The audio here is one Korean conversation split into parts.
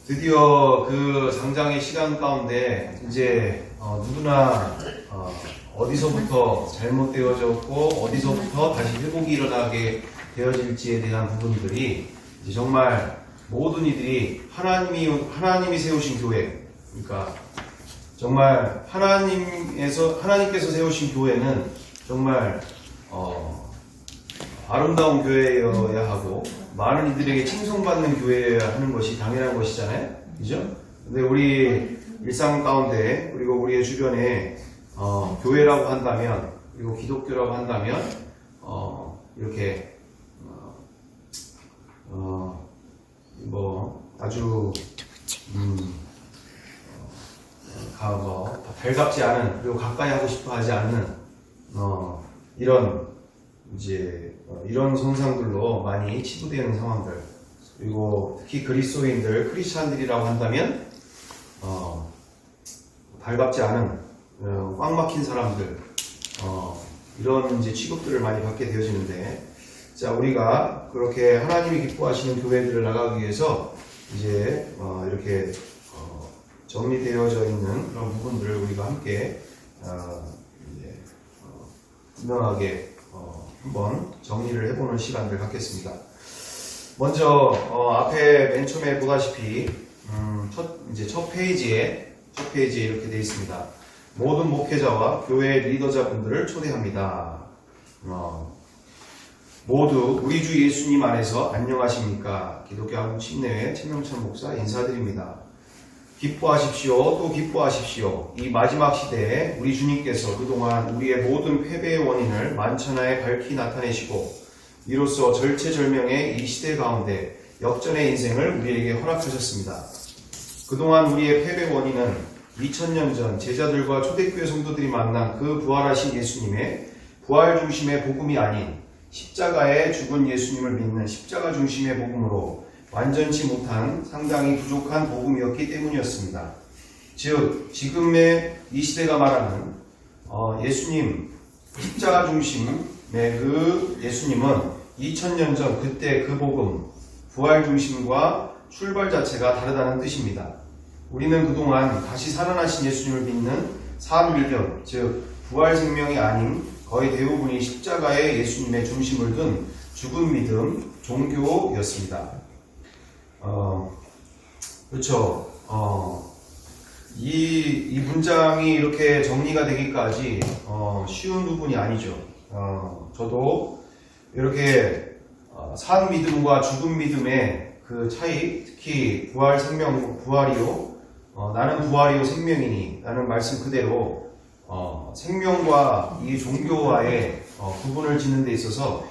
드디어 그 장장의 시간 가운데 이제 누구나 어디서부터 잘못되어졌고 어디서부터 다시 회복이 일어나게 되어질지에 대한 부분들이 이제 정말 모든 이들이 하나님이 세우신 교회, 그러니까 정말 하나님께서 세우신 교회는 정말 아름다운 교회여야 하고 많은 이들에게 칭송받는 교회여야 하는 것이 당연한 것이잖아요. 그죠? 근데 우리 일상 가운데 그리고 우리의 주변에 교회라고 한다면 그리고 기독교라고 한다면 이렇게 뭐 아주 달갑지 않은 그리고 가까이 하고 싶어 하지 않는 이런 이런 손상들로 많이 치부되는 상황들, 그리고 특히 그리스도인들, 크리스찬들이라고 한다면 달갑지 않은 꽉 막힌 사람들, 이런 취급들을 많이 받게 되어지는데, 자, 우리가 그렇게 하나님이 기뻐하시는 교회들을 나가기 위해서 이렇게 정리되어져 있는 그런 부분들을 우리가 함께 분명하게 한번 정리를 해보는 시간을 갖겠습니다. 먼저 앞에 맨 처음에 보다시피 첫 페이지에 이렇게 되어 있습니다. 모든 목회자와 교회 리더자분들을 초대합니다. 모두 우리 주 예수님 안에서 안녕하십니까? 기독교 한국 침례회 최명찬 목사 인사드립니다. 기뻐하십시오. 또 기뻐하십시오. 이 마지막 시대에 우리 주님께서 그동안 우리의 모든 패배의 원인을 만천하에 밝히 나타내시고 이로써 절체절명의 이 시대 가운데 역전의 인생을 우리에게 허락하셨습니다. 그동안 우리의 패배 원인은 2000년 전 제자들과 초대교회 성도들이 만난 그 부활하신 예수님의 부활 중심의 복음이 아닌 십자가에 죽은 예수님을 믿는 십자가 중심의 복음으로 완전치 못한 상당히 부족한 복음이었기 때문이었습니다. 즉 지금의 이 시대가 말하는 예수님 십자가 중심의 그 예수님은 2000년 전 그때 그 복음 부활 중심과 출발 자체가 다르다는 뜻입니다. 우리는 그동안 다시 살아나신 예수님을 믿는 삼일견, 즉 부활 생명이 아닌 거의 대부분이 십자가의 예수님의 중심을 둔 죽은 믿음 종교였습니다. 그렇죠. 이 문장이 이렇게 정리가 되기까지 쉬운 부분이 아니죠. 저도 이렇게 산 믿음과 죽은 믿음의 그 차이, 특히 부활 생명, 부활이요. 나는 부활이요 생명이니 라는 말씀 그대로 생명과 이 종교와의 구분을 짓는 데 있어서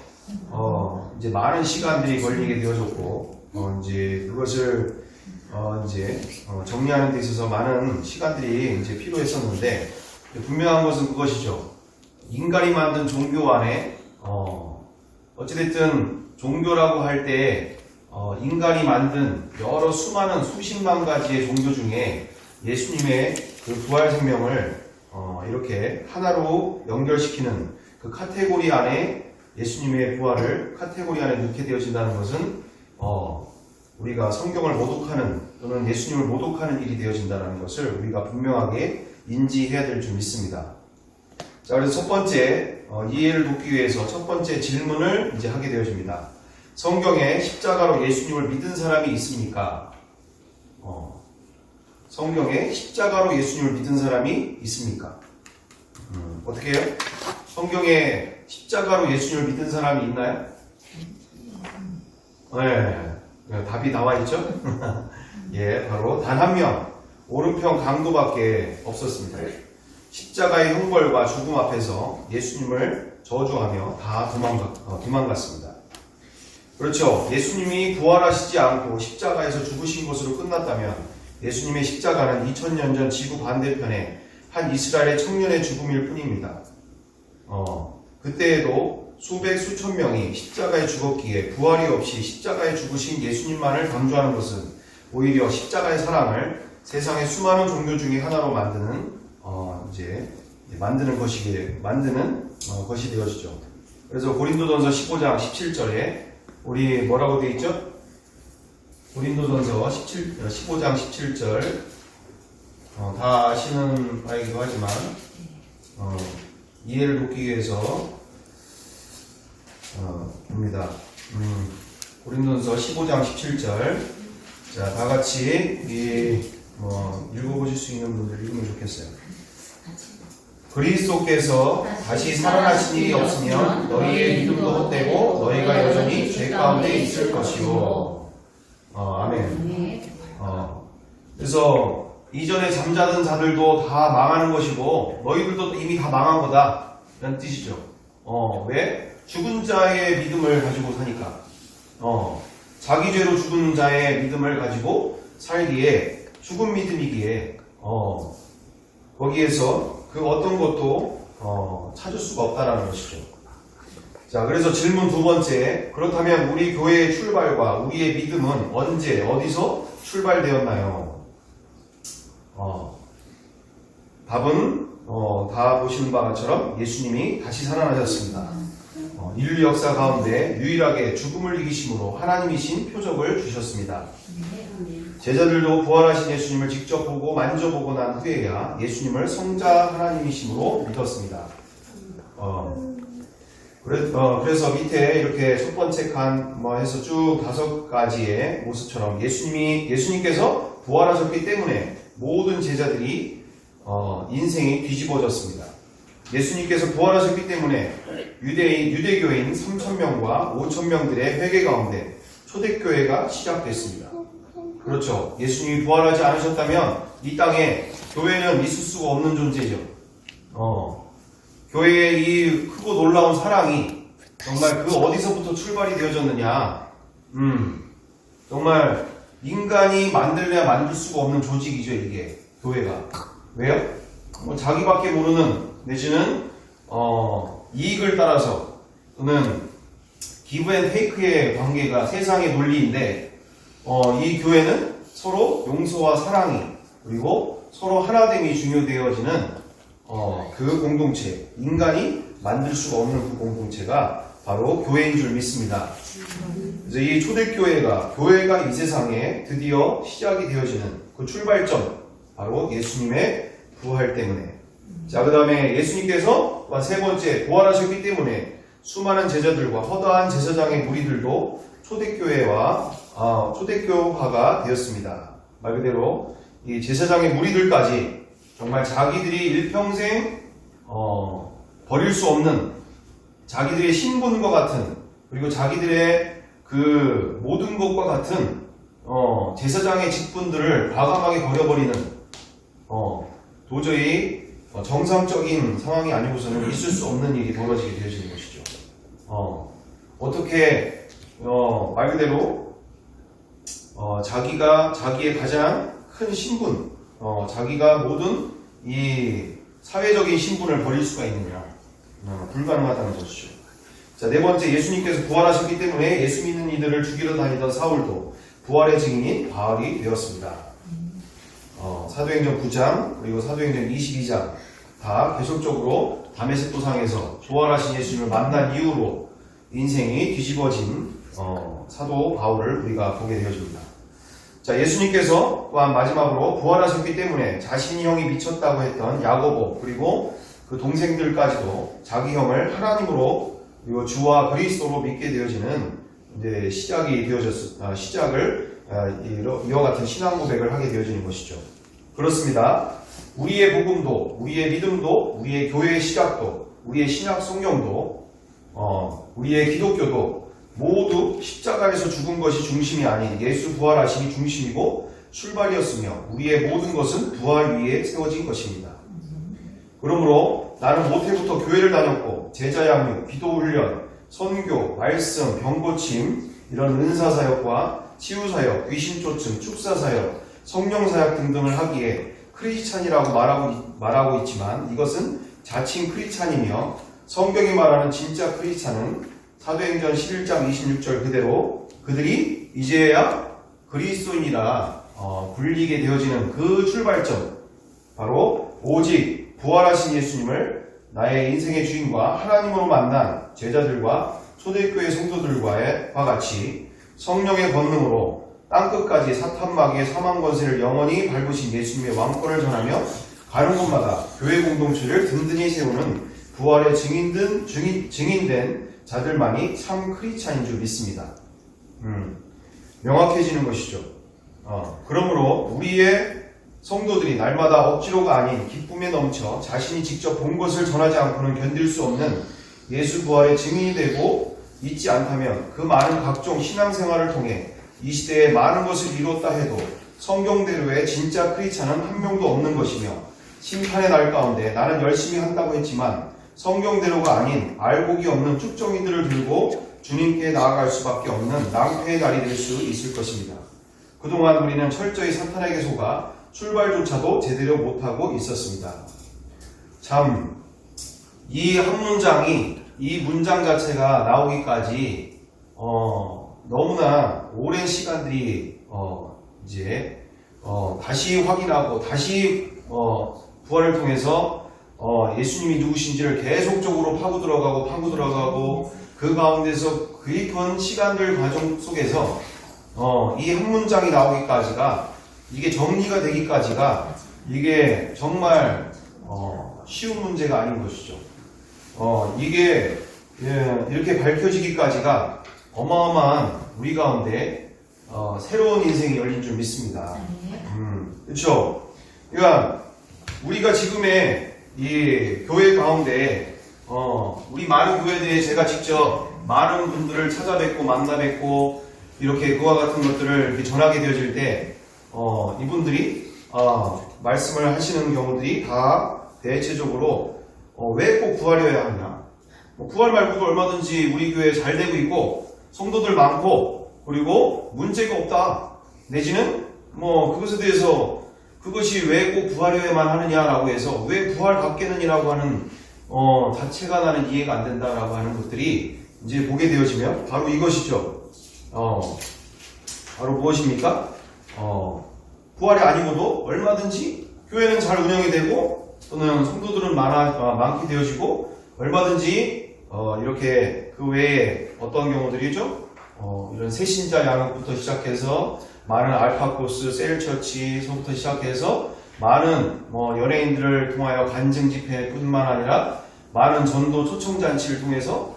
많은 시간들이 걸리게 되어졌고 그것을 정리하는 데 있어서 많은 시간들이 필요했었는데, 분명한 것은 그것이죠. 인간이 만든 종교 안에 어찌됐든 종교라고 할 때 인간이 만든 여러 수많은 수십만 가지의 종교 중에 예수님의 그 부활 생명을 이렇게 하나로 연결시키는 그 카테고리 안에 예수님의 부활을 카테고리 안에 넣게 되어진다는 것은 우리가 성경을 모독하는 또는 예수님을 모독하는 일이 되어진다는 것을 우리가 분명하게 인지해야 될 줄 믿습니다. 자, 그래서 첫 번째 이해를 돕기 위해서 첫 번째 질문을 하게 되어집니다. 성경에 십자가로 예수님을 믿은 사람이 있습니까? 성경에 십자가로 예수님을 믿은 사람이 있습니까? 어떻게 해요? 성경에 십자가로 예수님을 믿은 사람이 있나요? 네, 답이 나와 있죠? 예, 바로 단 한 명, 오른편 강도밖에 없었습니다. 십자가의 형벌과 죽음 앞에서 예수님을 저주하며 다 도망갔습니다. 그렇죠. 예수님이 부활하시지 않고 십자가에서 죽으신 것으로 끝났다면 예수님의 십자가는 2000년 전 지구 반대편에 한 이스라엘의 청년의 죽음일 뿐입니다. 그때에도 수천 명이 십자가에 죽었기에 부활이 없이 십자가에 죽으신 예수님만을 강조하는 것은 오히려 십자가의 사랑을 세상의 수많은 종교 중에 하나로 만드는 것이 되어지죠. 그래서 고린도전서 15장 17절에 우리 뭐라고 되어 있죠? 고린도전서 15장 17절 다 아시는 바이기도 하지만 이해를 돕기 위해서 봅니다. 고린도전서 15장 17절 자, 다 같이 읽어보실 수 있는 분들 읽으면 좋겠어요. 그리스도께서 다시 살아나신 일이 없으면 너희의 믿음도 헛되고 너희가 여전히 죄 가운데 있을 것이요. 아멘. 그래서 이전에 잠자던 자들도 다 망하는 것이고 너희들도 이미 다 망한 거다 이런 뜻이죠. 왜? 죽은 자의 믿음을 가지고 사니까. 자기 죄로 죽은 자의 믿음을 가지고 살기에 죽은 믿음이기에 거기에서 그 어떤 것도 찾을 수가 없다라는 것이죠. 자, 그래서 질문 두 번째. 그렇다면 우리 교회의 출발과 우리의 믿음은 언제, 어디서 출발되었나요? 답은 다 보시는 바처럼 예수님이 다시 살아나셨습니다. 인류 역사 가운데 유일하게 죽음을 이기심으로 하나님이신 표적을 주셨습니다. 제자들도 부활하신 예수님을 직접 보고 만져보고 난 후에야 예수님을 성자 하나님이심으로 믿었습니다. 그래서 밑에 이렇게 첫 번째 칸 해서 쭉 5가지의 모습처럼 예수님께서 부활하셨기 때문에 모든 제자들이 인생이 뒤집어졌습니다. 예수님께서 부활하셨기 때문에 유대교인 3,000명과 5,000명들의 회개 가운데 초대교회가 시작됐습니다. 그렇죠. 예수님이 부활하지 않으셨다면 이 땅에 교회는 있을 수가 없는 존재죠. 교회의 이 크고 놀라운 사랑이 정말 그 어디서부터 출발이 되어졌느냐. 정말 인간이 만들래야 만들 수가 없는 조직이죠, 이게. 교회가. 왜요? 자기밖에 모르는 내지는 이익을 따라서 또는 기브 앤 테이크의 관계가 세상의 논리인데 이 교회는 서로 용서와 사랑이 그리고 서로 하나됨이 중요되어지는 그 공동체, 인간이 만들 수가 없는 그 공동체가 바로 교회인 줄 믿습니다. 그래서 이 교회가 이 세상에 드디어 시작이 되어지는 그 출발점, 바로 예수님의 부활 때문에. 자, 그 다음에 예수님께서 세 번째 부활하셨기 때문에 수많은 제자들과 허다한 제사장의 무리들도 초대교화가 되었습니다. 말 그대로 이 제사장의 무리들까지 정말 자기들이 일평생 버릴 수 없는 자기들의 신분과 같은 그리고 자기들의 그 모든 것과 같은 제사장의 직분들을 과감하게 버려버리는 도저히 정상적인 상황이 아니고서는 있을 수 없는 일이 벌어지게 되어지는 것이죠. 어떻게 말 그대로 자기의 가장 큰 신분, 자기가 모든 이 사회적인 신분을 버릴 수가 있느냐? 불가능하다는 것이죠. 자, 네 번째, 예수님께서 부활하셨기 때문에 예수 믿는 이들을 죽이러 다니던 사울도 부활의 증인인 바울이 되었습니다. 사도행전 9장 그리고 사도행전 22장 다 계속적으로 다메섹 도상에서 부활하신 예수님을 만난 이후로 인생이 뒤집어진 사도 바울을 우리가 보게 되어집니다. 자, 예수님께서 또한 마지막으로 부활하셨기 때문에 자신이 형이 미쳤다고 했던 야고보 그리고 그 동생들까지도 자기 형을 하나님으로 그리고 주와 그리스도로 믿게 되어지는 이제 시작을 이와 같은 신앙 고백을 하게 되어지는 것이죠. 그렇습니다. 우리의 복음도, 우리의 믿음도, 우리의 교회의 시작도, 우리의 신약 성경도, 우리의 기독교도 모두 십자가에서 죽은 것이 중심이 아닌 예수 부활하심이 중심이고 출발이었으며 우리의 모든 것은 부활 위에 세워진 것입니다. 그러므로 나는 모태부터 교회를 다녔고 제자 양육, 기도 훈련, 선교, 말씀, 병고침 이런 은사사역과 치유사역, 귀신쫓음, 축사사역, 성령사역 등등을 하기에 크리스찬이라고 말하고 있지만 이것은 자칭 크리스찬이며 성경이 말하는 진짜 크리스찬은 사도행전 11장 26절 그대로 그들이 이제야 그리스도인이라 불리게 되어지는 그 출발점, 바로 오직 부활하신 예수님을 나의 인생의 주인과 하나님으로 만난 제자들과 초대교회 성도들과 같이 성령의 권능으로 땅끝까지 사탄 마귀의 사망 권세를 영원히 밟으신 예수님의 왕권을 전하며 가는 곳마다 교회 공동체를 든든히 세우는 부활의 증인된 자들만이 참 크리스찬인 줄 믿습니다. 명확해지는 것이죠. 그러므로 우리의 성도들이 날마다 억지로가 아닌 기쁨에 넘쳐 자신이 직접 본 것을 전하지 않고는 견딜 수 없는 예수 부활의 증인이 되고 있지 않다면 그 많은 각종 신앙생활을 통해 이 시대에 많은 것을 이뤘다 해도 성경대로의 진짜 크리스찬은 한 명도 없는 것이며 심판의 날 가운데 나는 열심히 한다고 했지만 성경대로가 아닌 알곡이 없는 쭉정이들을 들고 주님께 나아갈 수밖에 없는 낭패의 날이 될 수 있을 것입니다. 그동안 우리는 철저히 사탄에게 속아 출발조차도 제대로 못하고 있었습니다. 참, 이 한 문장이, 이 문장 자체가 나오기까지 너무나 오랜 시간들이 이제 다시 확인하고 다시 부활을 통해서 예수님이 누구신지를 계속적으로 파고 들어가고 그 가운데서 깊은 시간들 과정 속에서 이 한 문장이 나오기까지가 이게 정리가 되기까지가 이게 정말 쉬운 문제가 아닌 것이죠. 이게 이렇게 밝혀지기까지가 어마어마한 우리 가운데 새로운 인생이 열린 줄 믿습니다. 그렇죠? 그러니까 우리가 지금의 이 교회 가운데 우리 많은 교회들에 제가 직접 많은 분들을 찾아뵙고 만나뵙고 이렇게 그와 같은 것들을 이렇게 전하게 되어질 때 이분들이 말씀을 하시는 경우들이 다 대체적으로 왜 꼭 부활이어야 하느냐, 부활 말고도 얼마든지 우리 교회 잘 되고 있고 성도들 많고 그리고 문제가 없다 내지는 그것에 대해서 그것이 왜 꼭 부활이어야만 하느냐라고 해서 왜 부활 받겠느냐라고 하는 자체가 나는 이해가 안 된다라고 하는 것들이 이제 보게 되어지면 바로 이것이죠. 바로 무엇입니까? 부활이 아니고도 얼마든지 교회는 잘 운영이 되고 또는 성도들은 많게 되어지고 얼마든지 이렇게 그 외에 어떤 경우들이죠? 이런 새신자 양육부터 시작해서 많은 알파코스, 셀처치서부터 시작해서 많은 연예인들을 통하여 간증 집회뿐만 아니라 많은 전도 초청잔치를 통해서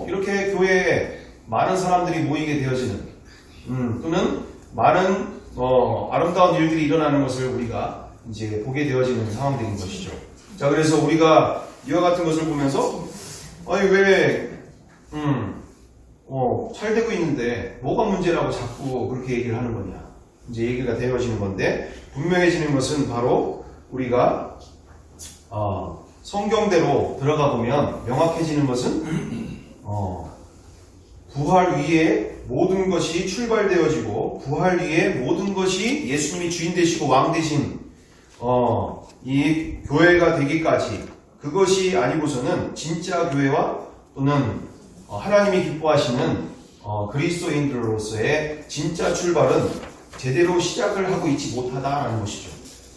이렇게 교회에 많은 사람들이 모이게 되어지는 또는 많은 아름다운 일들이 일어나는 것을 우리가 이제 보게 되어지는 상황들인 것이죠. 자, 그래서 우리가 이와 같은 것을 보면서 아니 왜 잘 되고 있는데 뭐가 문제라고 자꾸 그렇게 얘기를 하는 거냐, 이제 얘기가 되어지는 건데, 분명해지는 것은 바로 우리가 성경대로 들어가 보면 명확해지는 것은 부활 위에 모든 것이 출발되어지고 부활 위에 모든 것이 예수님이 주인 되시고 왕 되신 이 교회가 되기까지, 그것이 아니고서는 진짜 교회와 또는 하나님이 기뻐하시는 그리스도인들로서의 진짜 출발은 제대로 시작을 하고 있지 못하다라는 것이죠.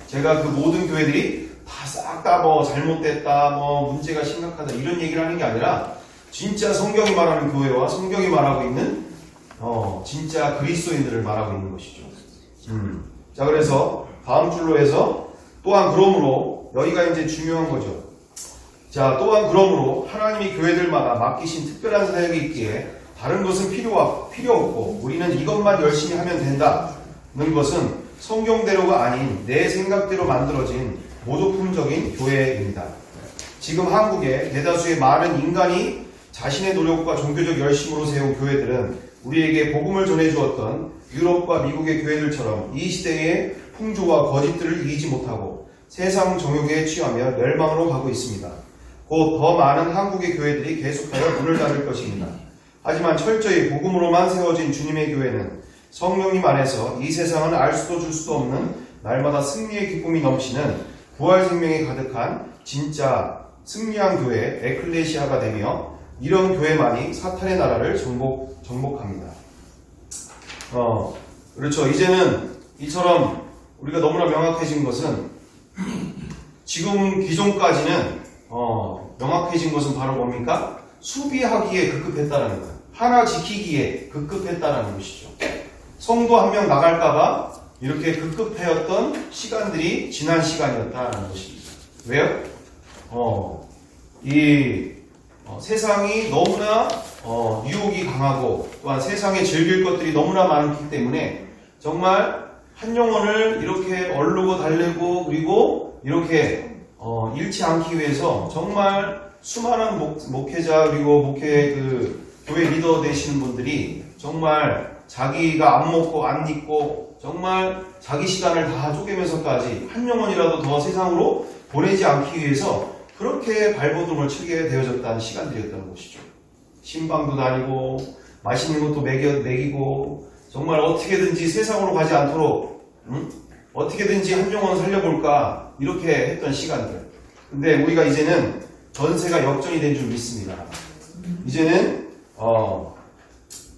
제가 그 모든 교회들이 다 싹 다 잘못됐다, 문제가 심각하다 이런 얘기를 하는 게 아니라 진짜 성경이 말하는 교회와 성경이 말하고 있는 진짜 그리스도인들을 말하고 있는 것이죠. 자, 그래서 다음 줄로 해서 또한 그러므로, 여기가 이제 중요한 거죠. 자, 또한 그러므로 하나님이 교회들마다 맡기신 특별한 사역이 있기에 다른 것은 필요 없고 우리는 이것만 열심히 하면 된다는 것은 성경대로가 아닌 내 생각대로 만들어진 모조품적인 교회입니다. 지금 한국의 대다수의 많은 인간이 자신의 노력과 종교적 열심으로 세운 교회들은 우리에게 복음을 전해주었던 유럽과 미국의 교회들처럼 이 시대의 풍조와 거짓들을 이기지 못하고 세상 정욕에 취하며 멸망으로 가고 있습니다. 곧 더 많은 한국의 교회들이 계속하여 문을 닫을 것입니다. 하지만 철저히 복음으로만 세워진 주님의 교회는 성령님 안에서 이 세상은 알 수도 줄 수도 없는 날마다 승리의 기쁨이 넘치는 부활 생명이 가득한 진짜 승리한 교회 에클레시아가 되며, 이런 교회만이 사탄의 나라를 정복합니다. 그렇죠. 이제는 이처럼 우리가 너무나 명확해진 것은, 지금 기존까지는 명확해진 것은 바로 뭡니까? 수비하기에 급급했다는 거예요. 하나 지키기에 급급했다는 것이죠. 성도 한 명 나갈까봐 이렇게 급급해였던 시간들이 지난 시간이었다는 것입니다. 왜요? 세상이 너무나 유혹이 강하고 또한 세상에 즐길 것들이 너무나 많기 때문에 정말 한 영혼을 이렇게 얼르고 달래고 그리고 이렇게 잃지 않기 위해서 정말 수많은 목회자 그리고 교회 리더 되시는 분들이 정말 자기가 안 먹고 안 입고 정말 자기 시간을 다 쪼개면서까지 한 영혼이라도 더 세상으로 보내지 않기 위해서 그렇게 발버둥을 치게 되어졌다는 시간들이었다는 것이죠. 신방도 다니고 맛있는 것도 먹이고 정말 어떻게든지 세상으로 가지 않도록 어떻게든지 한 영혼 살려볼까 이렇게 했던 시간들. 근데 우리가 이제는 전세가 역전이 된 줄 믿습니다. 이제는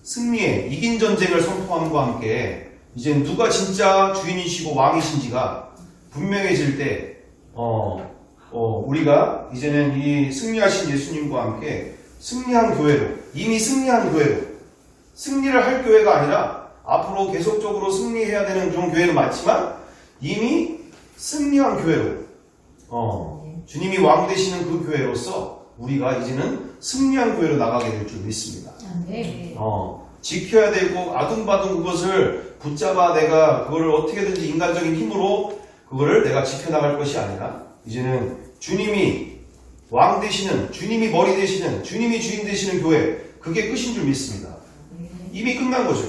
승리의 이긴 전쟁을 선포함과 함께 이제 누가 진짜 주인이시고 왕이신지가 분명해질 때 우리가 이제는 이 승리하신 예수님과 함께 승리한 교회로, 이미 승리한 교회로, 승리를 할 교회가 아니라 앞으로 계속적으로 승리해야 되는 그런 교회는 맞지만 이미 승리한 교회로 주님이 왕 되시는 그 교회로서 우리가 이제는 승리한 교회로 나가게 될 줄 믿습니다. 네. 지켜야 되고 아둥바둥 그것을 붙잡아 내가 그거를 어떻게든지 인간적인 힘으로 그거를 내가 지켜나갈 것이 아니라 이제는 주님이 왕 되시는, 주님이 머리 되시는, 주님이 주인 되시는 교회, 그게 끝인 줄 믿습니다. 이미 끝난 거죠.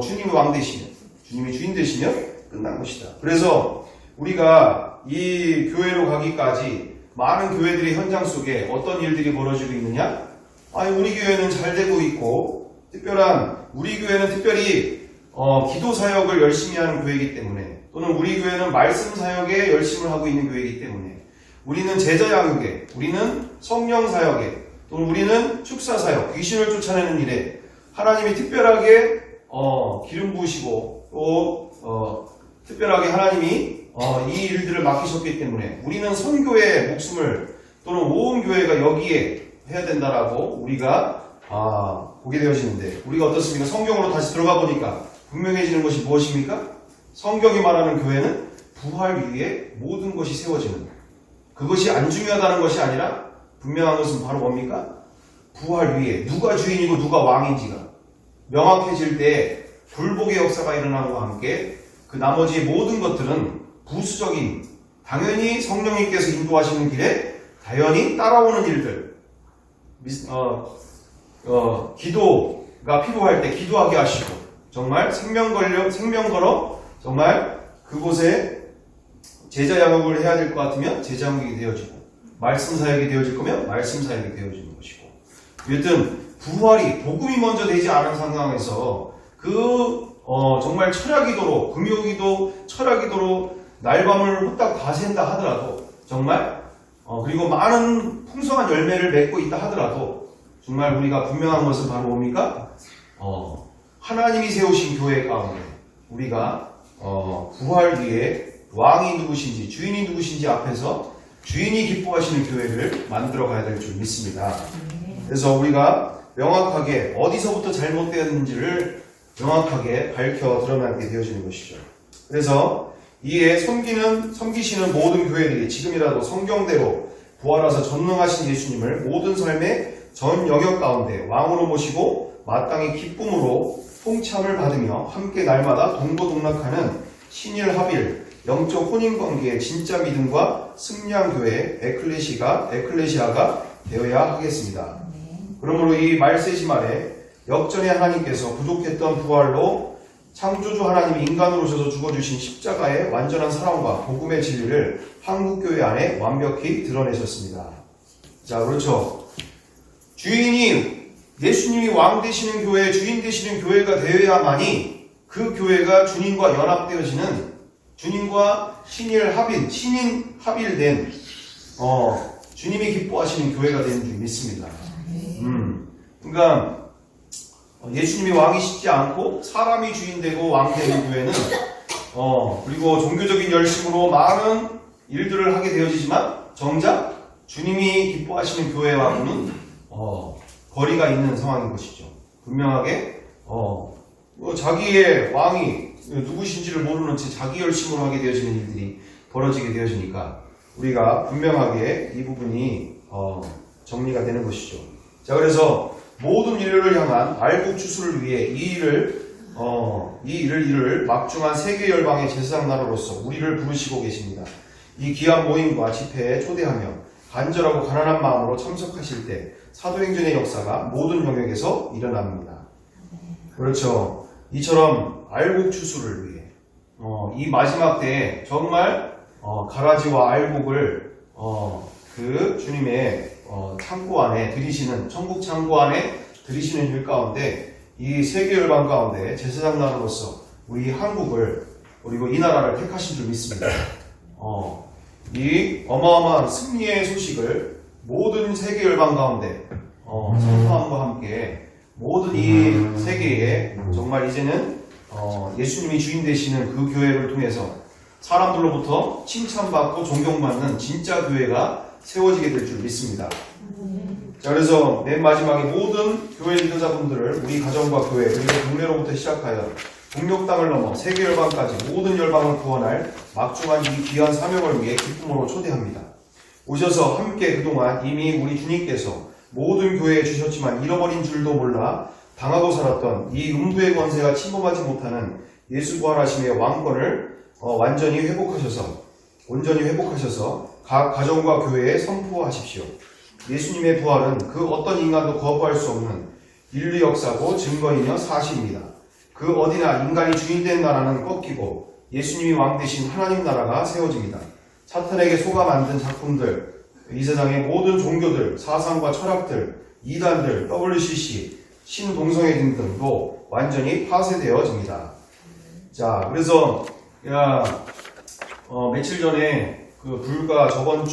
주님이 왕 되시면, 주님이 주인 되시면 끝난 것이다. 그래서 우리가 이 교회로 가기까지 많은 교회들의 현장 속에 어떤 일들이 벌어지고 있느냐? 우리 교회는 잘 되고 있고 우리 교회는 특별히 기도 사역을 열심히 하는 교회이기 때문에 또는 우리 교회는 말씀 사역에 열심을 하고 있는 교회이기 때문에 우리는 제자 양육에, 우리는 성령 사역에, 또는 우리는 축사 사역, 귀신을 쫓아내는 일에 하나님이 특별하게 기름 부으시고 또 특별하게 하나님이 이 일들을 맡기셨기 때문에 우리는 선교의 목숨을 또는 온 교회가 여기에 해야 된다라고 우리가 보게 되어지는데 우리가 어떻습니까? 성경으로 다시 들어가 보니까 분명해지는 것이 무엇입니까? 성경이 말하는 교회는 부활 위에 모든 것이 세워지는, 그것이 안 중요하다는 것이 아니라 분명한 것은 바로 뭡니까? 부활 위에 누가 주인이고 누가 왕인지가 명확해질 때 불복의 역사가 일어남과 함께 그 나머지 모든 것들은 부수적인, 당연히 성령님께서 인도하시는 길에 당연히 따라오는 일들, 기도가 필요할 때 기도하게 하시고 정말 생명 걸어 정말 그곳에 제자 양육을 해야 될 것 같으면 제자 양육이 되어지고 말씀 사역이 되어질 거면 말씀 사역이 되어지는 것이고, 여튼 부활이 복음이 먼저 되지 않은 상황에서 정말 철야기도로 금요기도 철야기도로 날밤을 후딱 다 샌다 하더라도 정말 그리고 많은 풍성한 열매를 맺고 있다 하더라도 정말 우리가 분명한 것은 바로 뭡니까? 하나님이 세우신 교회 가운데 우리가 부활 뒤에 왕이 누구신지 주인이 누구신지 앞에서 주인이 기뻐하시는 교회를 만들어 가야 될 줄 믿습니다. 그래서 우리가 명확하게 어디서부터 잘못되었는지를 명확하게 밝혀 드러나게 되어지는 것이죠. 그래서 이에 섬기시는 모든 교회들이 지금이라도 성경대로 부활하사 전능하신 예수님을 모든 삶의 전 영역 가운데 왕으로 모시고 마땅히 기쁨으로 통참을 받으며 함께 날마다 동고동락하는 신일합일 영적 혼인관계의 진짜 믿음과 승리한 교회 에클레시아가 되어야 하겠습니다. 그러므로 이 말세지 아래 역전의 하나님께서 부족했던 부활로 창조주 하나님이 인간으로 오셔서 죽어주신 십자가의 완전한 사랑과 복음의 진리를 한국교회 안에 완벽히 드러내셨습니다. 자, 그렇죠. 예수님이 왕 되시는 교회, 주인 되시는 교회가 되어야만이 그 교회가 주님과 연합되어지는, 주님과 신인 합일된 주님이 기뻐하시는 교회가 되는 줄 믿습니다. 그러니까 예수님이 왕이시지 않고 사람이 주인되고 왕되는 교회는 그리고 종교적인 열심으로 많은 일들을 하게 되어지지만 정작 주님이 기뻐하시는 교회와는 거리가 있는 상황인 것이죠. 분명하게 자기의 왕이 누구신지를 모르는 채 자기 열심으로 하게 되어지는 일들이 벌어지게 되어지니까 우리가 분명하게 이 부분이 정리가 되는 것이죠. 자, 그래서 모든 인류를 향한 알국 추수를 위해 이 일을 막중한 세계 열방의 제사장 나라로서 우리를 부르시고 계십니다. 이 귀한 모임과 집회에 초대하며 간절하고 가난한 마음으로 참석하실 때 사도행전의 역사가 모든 영역에서 일어납니다. 그렇죠. 이처럼 알곡 추수를 위해 이 마지막 때에 정말 가라지와 알곡을 그 주님의 창고 안에 들이시는 천국 창고 안에 들이시는 일 가운데 이 세계 열방 가운데 제사장 나라로서 우리 한국을 그리고 이 나라를 택하신 줄 믿습니다. 이 어마어마한 승리의 소식을 모든 세계 열방 가운데 선포함과 함께 모든 이 세계에 정말 이제는 예수님이 주인 되시는 그 교회를 통해서 사람들로부터 칭찬받고 존경받는 진짜 교회가 세워지게 될 줄 믿습니다. 자, 그래서 맨 마지막에 모든 교회 리더자분들을 우리 가정과 교회 그리고 동네로부터 시작하여 북녘 땅을 넘어 세계 열방까지 모든 열방을 구원할 막중한 이 귀한 사명을 위해 기쁨으로 초대합니다. 오셔서 함께 그동안 이미 우리 주님께서 모든 교회에 주셨지만 잃어버린 줄도 몰라 당하고 살았던 이 음부의 권세가 침범하지 못하는 예수 부활하심의 왕권을 온전히 회복하셔서 각 가정과 교회에 선포하십시오. 예수님의 부활은 그 어떤 인간도 거부할 수 없는 인류 역사고 증거이며 사실입니다. 그 어디나 인간이 주인된 나라는 꺾이고 예수님이 왕 되신 하나님 나라가 세워집니다. 사탄에게 속아 만든 작품들, 이 세상의 모든 종교들, 사상과 철학들, 이단들, WCC, 신동성애 등등도 완전히 파쇄되어집니다. 자, 그래서 며칠 전에 불과 저번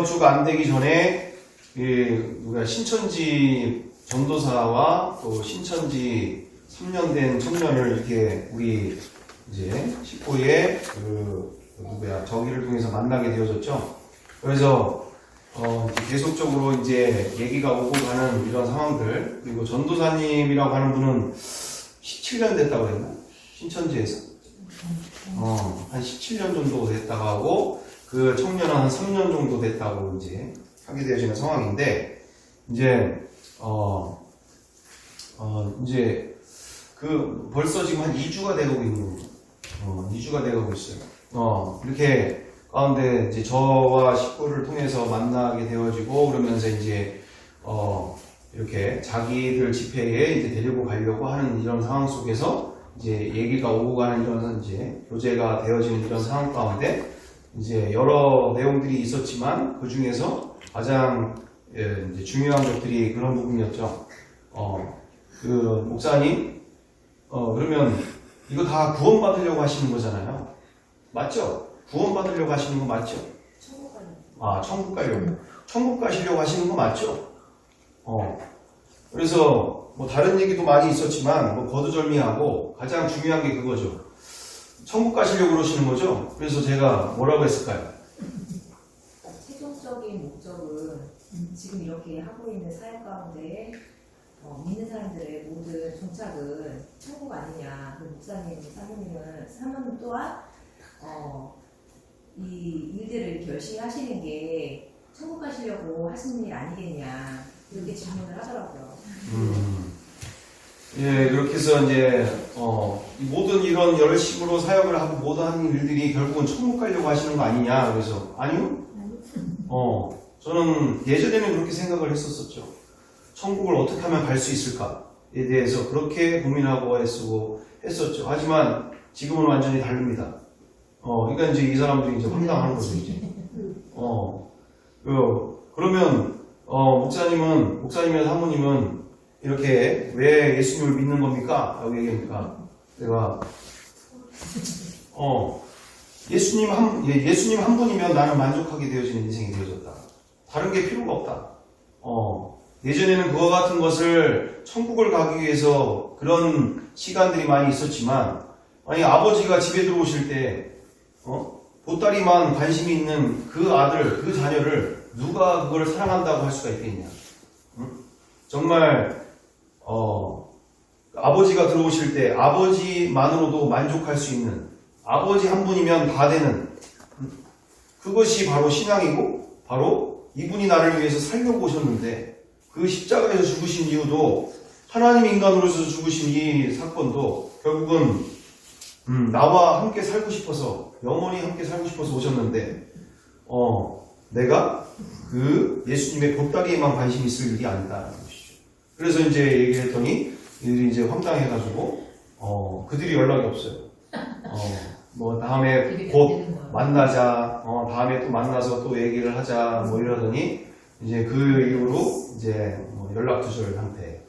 주가 안 되기 전에 신천지 전도사와 또 신천지 3년 된 청년을 이렇게 우리 이제 식구의 저기를 통해서 만나게 되어졌죠. 그래서 계속적으로 이제 얘기가 오고 가는 이런 상황들, 그리고 전도사님이라고 하는 분은 17년 됐다고 했나? 신천지에서 한 17년 정도 됐다고 하고 그 청년은 한 3년 정도 됐다고 이제 하게 되어지는 상황인데 이제 이제 벌써 지금 한 2주가 되고 있는 2주가 되고 있어요. 이렇게 가운데 이제 저와 식구를 통해서 만나게 되어지고 그러면서 이제 이렇게 자기들 집회에 이제 데리고 가려고 하는 이런 상황 속에서 이제 얘기가 오고 가는 이런 이제 교제가 되어지는 이런 상황 가운데 이제 여러 내용들이 있었지만 그 중에서 가장 이제 중요한 것들이 그런 부분이었죠. 목사님, 그러면 이거 다 구원받으려고 하시는 거잖아요. 맞죠? 구원받으려고 하시는 거 맞죠? 천국 가려고. 천국 가려고. 천국 가시려고 하시는 거 맞죠? 그래서 뭐 다른 얘기도 많이 있었지만 뭐 거두절미하고 가장 중요한 게 그거죠. 천국 가시려고 그러시는 거죠? 그래서 제가 뭐라고 했을까요? 최종적인 목적은 지금 이렇게 하고 있는 사역 가운데 믿는 사람들의 모든 종착은 천국 아니냐. 그 목사님, 사모님 또한 이 일들을 이렇게 열심히 하시는 게 천국 가시려고 하시는 일 아니겠냐. 이렇게 질문을 하더라고요. 예, 그렇게 해서 이제 모든 이런 열심으로 사역을 하고 모든 하는 일들이 결국은 천국 가려고 하시는 거 아니냐. 그래서 아니요. 저는 예전에는 그렇게 생각을 했었죠. 천국을 어떻게 하면 갈 수 있을까에 대해서 그렇게 고민하고 했었죠. 하지만 지금은 완전히 다릅니다. 그러니까 이제 이 사람들이 이제 황당하는 거죠, 이제. 그러면 목사님이나 사모님은 이렇게 왜 예수님을 믿는 겁니까? 라고 얘기합니까? 내가 예수님 한 분이면 나는 만족하게 되어지는 인생이 되어졌다. 다른 게 필요가 없다. 예전에는 그와 같은 것을 천국을 가기 위해서 그런 시간들이 많이 있었지만 아니 아버지가 집에 들어오실 때 보따리만 관심이 있는 그 아들, 그 자녀를 누가 그걸 사랑한다고 할 수가 있겠냐? 정말 아버지가 들어오실 때 아버지만으로도 만족할 수 있는 아버지 한 분이면 다 되는 그것이 바로 신앙이고 바로 이분이 나를 위해서 살려고 오셨는데 그 십자가에서 죽으신 이유도 하나님 인간으로서 죽으신 이 사건도 결국은 나와 함께 살고 싶어서 영원히 함께 살고 싶어서 오셨는데 내가 그 예수님의 보따리에만 관심이 있을 일이 아니다라는 것이죠. 그래서 이제 얘기했더니 이들이 이제 황당해가지고 그들이 연락이 없어요. 뭐 다음에 곧 만나자, 다음에 또 만나서 또 얘기를 하자, 뭐 이러더니 이제 그 이후로 이제 뭐 연락 두절 상태.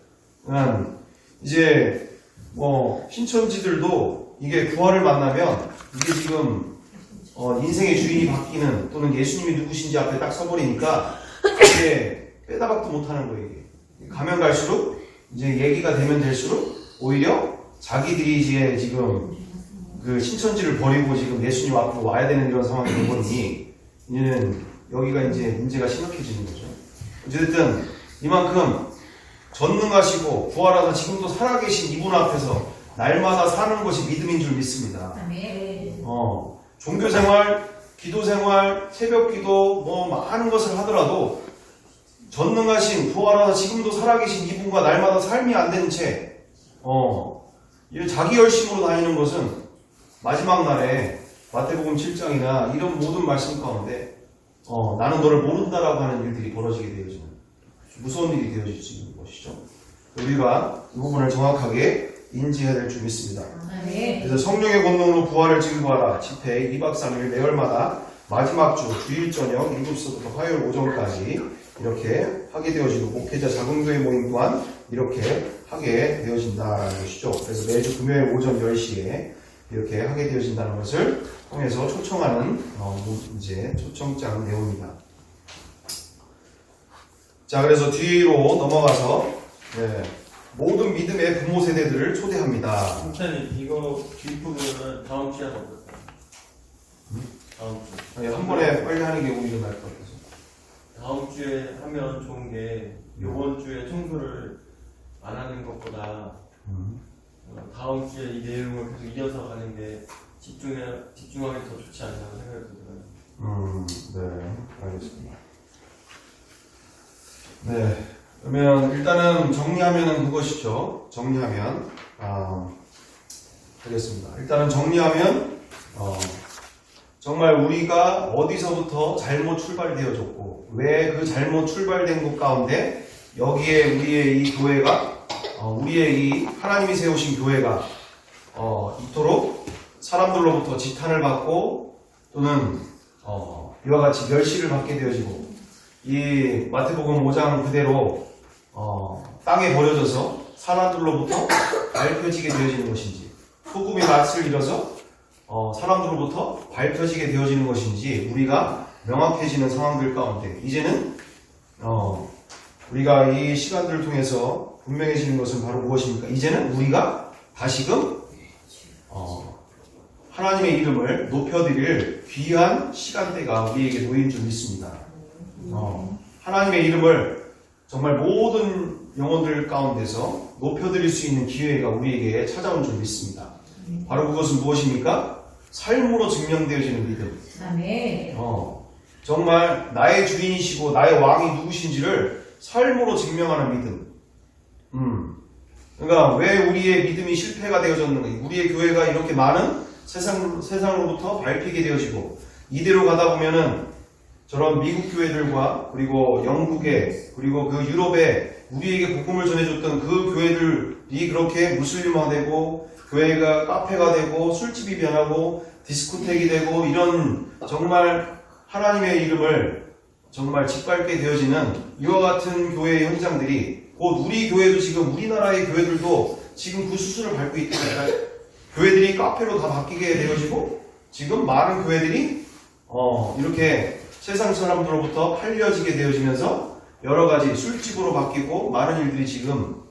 이제 뭐 신천지들도 이게 부활을 만나면 이게 지금 인생의 주인이 바뀌는 또는 예수님이 누구신지 앞에 딱 서버리니까 이게 빼다박도 못하는 거예요. 이게 가면 갈수록 이제 얘기가 되면 될수록 오히려 자기들이 이제 지금 그 신천지를 버리고 지금 예수님 앞으로 와야 되는 이런 상황이 되버리니 이제는 여기가 이제 문제가 심각해지는 거죠. 어쨌든 이만큼 전능하시고 부활하다 지금도 살아계신 이분 앞에서 날마다 사는 것이 믿음인 줄 믿습니다. 종교생활, 기도생활, 새벽기도 뭐 많은 것을 하더라도 전능하신 부활하다 지금도 살아계신 이분과 날마다 삶이 안 되는 채 자기 열심으로 다니는 것은 마지막 날에 마태복음 7장이나 이런 모든 말씀 가운데 나는 너를 모른다라고 하는 일들이 벌어지게 되어지는 무서운 일이 되어질 수 있는 것이죠. 우리가 이 부분을 정확하게 인지해야 될 줄 믿습니다. 그래서 성령의 권능으로 부활을 증거하라. 집회 2박 3일 매월마다 마지막 주 주일 저녁 7시부터 화요일 오전까지 이렇게 하게 되어지고 목회자 자금교회 모임 또한 이렇게 하게 되어진다는 것이죠. 그래서 매주 금요일 오전 10시에 이렇게 하게 되어진다는 것을 통해서 초청하는 이제 초청장 내용입니다. 자, 그래서 뒤로 넘어가서 모든 믿음의 부모 세대들을 초대합니다. 선생님, 이거 뒷부분은 다음 주에 하는 거예요. 다음 주. 아니, 한 번에 빨리 하는 게 오히려 나을 것 같아서. 다음 주에 하면 좋은 게 이번 주에 청소를 안 하는 것보다 다음 주에 이 내용을 계속 이어서 가는 게 집중하기 더 좋지 않나 생각이 들어요. 네, 알겠습니다. 네, 그러면 일단은 정리하면은 그것이죠. 정리하면 되겠습니다. 일단은 정리하면 정말 우리가 어디서부터 잘못 출발되어졌고 왜 그 잘못 출발된 것 가운데 여기에 우리의 이 교회가 우리의 이 하나님이 세우신 교회가 이토록 사람들로부터 지탄을 받고 또는 이와 같이 멸시를 받게 되어지고 이 마태복음 5장 그대로 땅에 버려져서 사람들로부터 밟혀지게 되어지는 것인지 소금이 맛을 잃어서 사람들로부터 밟혀지게 되어지는 것인지 우리가 명확해지는 상황들 가운데 이제는 우리가 이 시간들을 통해서 분명해지는 것은 바로 무엇입니까? 이제는 우리가 다시금 하나님의 이름을 높여드릴 귀한 시간대가 우리에게 놓인 줄 믿습니다. 하나님의 이름을 정말 모든 영혼들 가운데서 높여드릴 수 있는 기회가 우리에게 찾아온 줄 믿습니다. 바로 그것은 무엇입니까? 삶으로 증명되어지는 믿음. 아멘. 정말 나의 주인이시고 나의 왕이 누구신지를 삶으로 증명하는 믿음. 그러니까 왜 우리의 믿음이 실패가 되어졌는가? 우리의 교회가 이렇게 많은 세상으로부터 밟히게 되어지고 이대로 가다 보면은 저런 미국 교회들과 그리고 영국의 그리고 그 유럽에 우리에게 복음을 전해줬던 그 교회들이 그렇게 무슬림화되고 교회가 카페가 되고 술집이 변하고 디스코텍이 되고 이런 정말 하나님의 이름을 정말 짓밟게 되어지는 이와 같은 교회의 현장들이 곧 우리 교회도 지금 우리나라의 교회들도 지금 그 수순을 밟고 있기 때문에 교회들이 카페로 다 바뀌게 되어지고 지금 많은 교회들이 이렇게 세상 사람들로부터 팔려지게 되어지면서 여러 가지 술집으로 바뀌고 많은 일들이 지금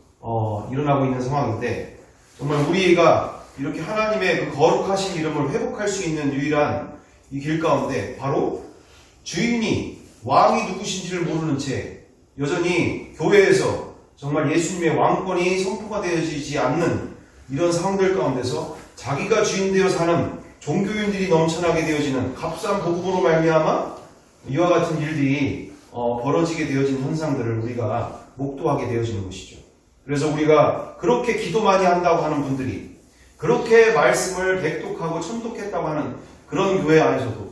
일어나고 있는 상황인데 정말 우리가 이렇게 하나님의 그 거룩하신 이름을 회복할 수 있는 유일한 이 길 가운데 바로 주인이 왕이 누구신지를 모르는 채 여전히 교회에서 정말 예수님의 왕권이 선포가 되어지지 않는 이런 상황들 가운데서 자기가 주인되어 사는 종교인들이 넘쳐나게 되어지는 값싼 복음으로 말미암아 이와 같은 일들이 벌어지게 되어진 현상들을 우리가 목도하게 되어지는 것이죠. 그래서 우리가 그렇게 기도 많이 한다고 하는 분들이, 그렇게 말씀을 백독하고 천독했다고 하는 그런 교회 안에서도,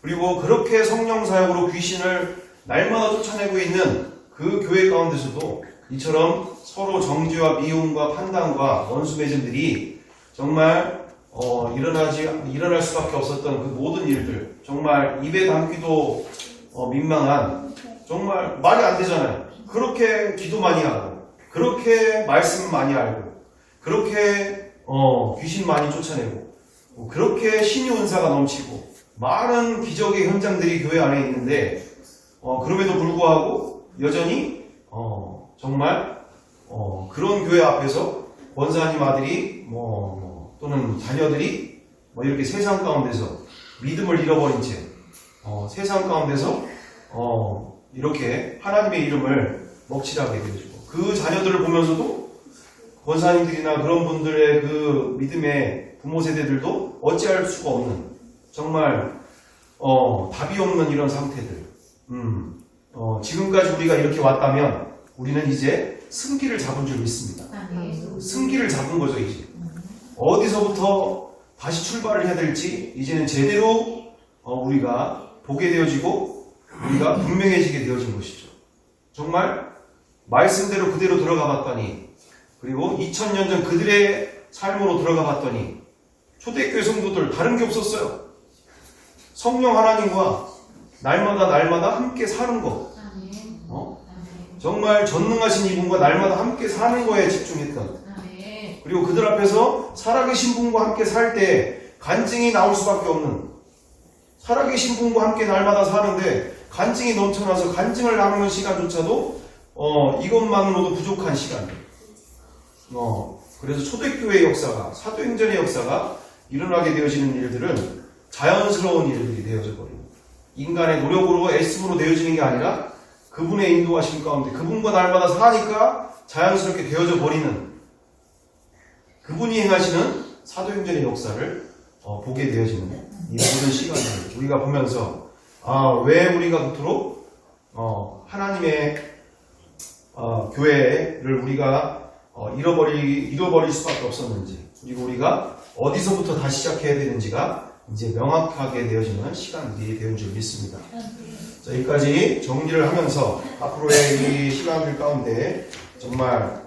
그리고 그렇게 성령 사역으로 귀신을 날마다 쫓아내고 있는 그 교회 가운데서도 이처럼 서로 정죄와 미움과 판단과 원수 매점들이 정말 일어날 수밖에 없었던 그 모든 일들, 정말 입에 담기도 민망한, 정말 말이 안 되잖아요. 그렇게 기도 많이 하고, 그렇게 말씀 많이 알고, 그렇게 귀신 많이 쫓아내고, 그렇게 신의 은사가 넘치고, 많은 기적의 현장들이 교회 안에 있는데, 그럼에도 불구하고 여전히 정말 그런 교회 앞에서 권사님 아들이 또는 자녀들이 이렇게 세상 가운데서 믿음을 잃어버린 채 세상 가운데서 이렇게 하나님의 이름을 먹칠하게 되어지고, 그 자녀들을 보면서도 권사님들이나 그런 분들의 그 믿음의 부모 세대들도 어찌할 수가 없는, 정말 답이 없는 이런 상태들. 지금까지 우리가 이렇게 왔다면 우리는 이제 승기를 잡은 줄 믿습니다. 승기를 잡은 거죠. 이제 어디서부터 다시 출발을 해야 될지 이제는 제대로 우리가 보게 되어지고 우리가 분명해지게 되어진 것이죠. 정말 말씀대로 그대로 들어가 봤더니, 그리고 2000년 전 그들의 삶으로 들어가 봤더니 초대교회 성도들 다른 게 없었어요. 성령 하나님과 날마다 함께 사는 것, 정말 전능하신 이분과 날마다 함께 사는 거에 집중했던, 그리고 그들 앞에서 살아계신 분과 함께 살 때 간증이 나올 수밖에 없는, 살아계신 분과 함께 날마다 사는데 간증이 넘쳐나서 간증을 나누는 시간조차도 이것만으로도 부족한 시간. 그래서 초대교회의 역사가, 사도행전의 역사가 일어나게 되어지는 일들은 자연스러운 일들이 되어져 버립니다. 인간의 노력으로 애씀으로 되어지는 게 아니라 그분의 인도하심 가운데 그분과 날마다 사니까 자연스럽게 되어져 버리는, 그분이 행하시는 사도행전의 역사를 보게 되어지는 이 모든 시간을 우리가 보면서 왜 우리가 그토록 하나님의 교회를 우리가 잃어버릴 수밖에 없었는지, 그리고 우리가 어디서부터 다시 시작해야 되는지가 이제 명확하게 되어지는 시간들이 되는 줄 믿습니다. 자, 여기까지 정리를 하면서 앞으로의 이 시간들 가운데 정말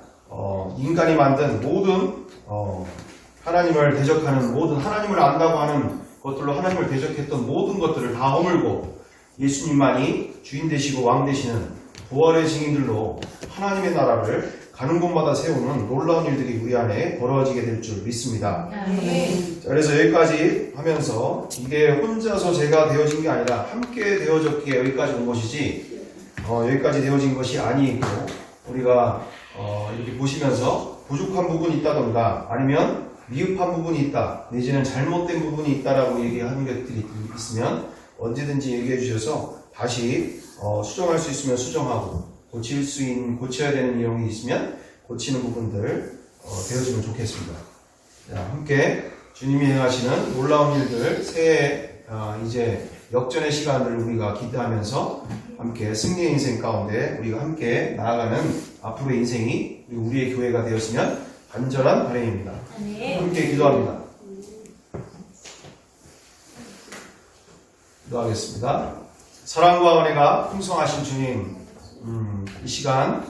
인간이 만든 모든 하나님을 대적하는 모든, 하나님을 안다고 하는 것들로 하나님을 대적했던 모든 것들을 다 허물고 예수님만이 주인 되시고 왕 되시는 부활의 증인들로 하나님의 나라를 가는 곳마다 세우는 놀라운 일들이 우리 안에 벌어지게 될 줄 믿습니다. 자, 그래서 여기까지 하면서 이게 혼자서 제가 되어진 게 아니라 함께 되어졌기에 여기까지 온 것이지 여기까지 되어진 것이 아니고, 우리가 이렇게 보시면서 부족한 부분이 있다던가 아니면 미흡한 부분이 있다, 내지는 잘못된 부분이 있다라고 얘기하는 것들이 있으면 언제든지 얘기해 주셔서 다시 수정할 수 있으면 수정하고, 고쳐야 되는 내용이 있으면 고치는 부분들 되어지면 좋겠습니다. 자, 함께 주님이 행하시는 놀라운 일들, 새해 이제 역전의 시간을 우리가 기대하면서 함께 승리의 인생 가운데 우리가 함께 나아가는 앞으로의 인생이 우리의 교회가 되었으면 간절한 바람입니다. 함께 기도합니다. 기도하겠습니다. 사랑과 은혜가 풍성하신 주님, 이 시간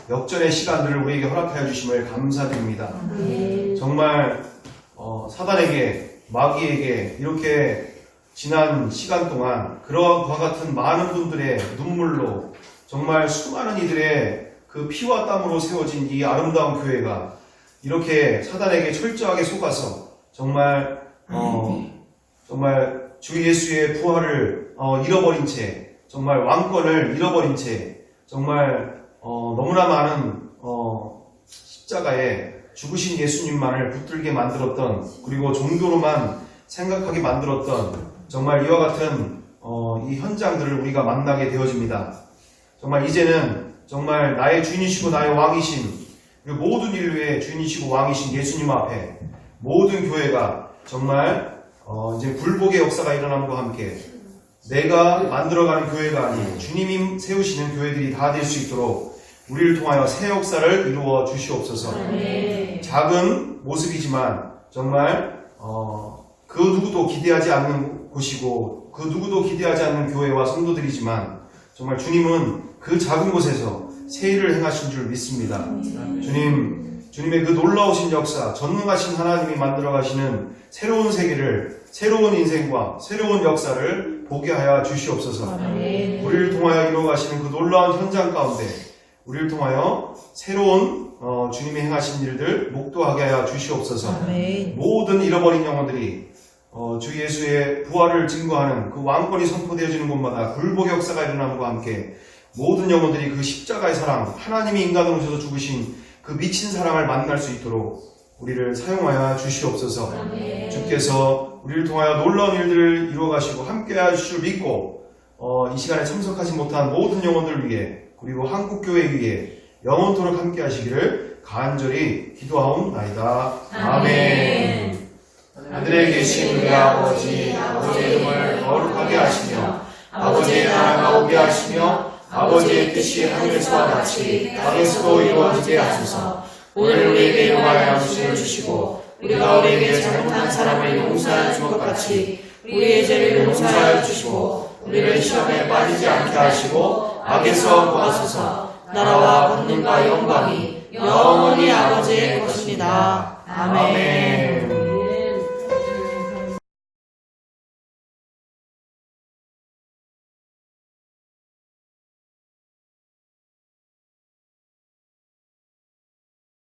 역전의 시간들을 우리에게 허락하여 주심을 감사드립니다. 정말 사단에게, 마귀에게 이렇게 지난 시간 동안 그러한 과 같은 많은 분들의 눈물로, 정말 수많은 이들의 그 피와 땀으로 세워진 이 아름다운 교회가 이렇게 사단에게 철저하게 속아서 정말 주 예수의 부활을 잃어버린 채, 정말 왕권을 잃어버린 채, 정말 너무나 많은 십자가에 죽으신 예수님만을 붙들게 만들었던, 그리고 종교로만 생각하게 만들었던 정말 이와 같은 이 현장들을 우리가 만나게 되어집니다. 정말 이제는 정말 나의 주인이시고 나의 왕이신 그리고 모든 인류의 주인이시고 왕이신 예수님 앞에 모든 교회가 정말 이제 굴복의 역사가 일어남과 함께 내가 만들어가는 교회가 아닌 주님이 세우시는 교회들이 다 될 수 있도록 우리를 통하여 새 역사를 이루어 주시옵소서. 작은 모습이지만 정말 그 누구도 기대하지 않는 곳이고 그 누구도 기대하지 않는 교회와 성도들이지만 정말 주님은 그 작은 곳에서 새 일을 행하신 줄 믿습니다. 주님의 그 놀라우신 역사, 전능하신 하나님이 만들어 가시는 새로운 세계를, 새로운 인생과 새로운 역사를 보게 하여 주시옵소서. 우리를 통하여 이루어 가시는 그 놀라운 현장 가운데 우리를 통하여 새로운 주님이 행하신 일들 목도하게 하여 주시옵소서. 모든 잃어버린 영혼들이 주 예수의 부활을 증거하는 그 왕권이 선포되어지는 곳마다 굴복의 역사가 일어남과 함께 모든 영혼들이 그 십자가의 사랑, 하나님이 인간으로 오셔서 죽으신 그 미친 사랑을 만날 수 있도록 우리를 사용하여 주시옵소서. 주께서 우리를 통하여 놀라운 일들을 이루어 가시고 함께 하실 줄 믿고 이 시간에 참석하지 못한 모든 영혼들을 위해 그리고 한국교회 위해 영원토록 함께 하시기를 간절히 기도하옵나이다. 아멘. 하늘에 계신 우리 아버지, 아버지의 이름을 거룩하게 하시며 아버지의 나라가 오게 하시며 아버지의 뜻이 하늘에서와 같이 땅에서도 이루어지게 하소서. 오늘 우리에게 일용할 양식을 주시고 우리가 우리에게 잘못한 사람을 용서하여 준 것 같이 우리의 죄를 용서하여 주시고 우리를 시험에 빠지지 않게 하시고 악에서 구하소서. 나라와 권능과 영광이 영원히 아버지의 것입니다. 아멘.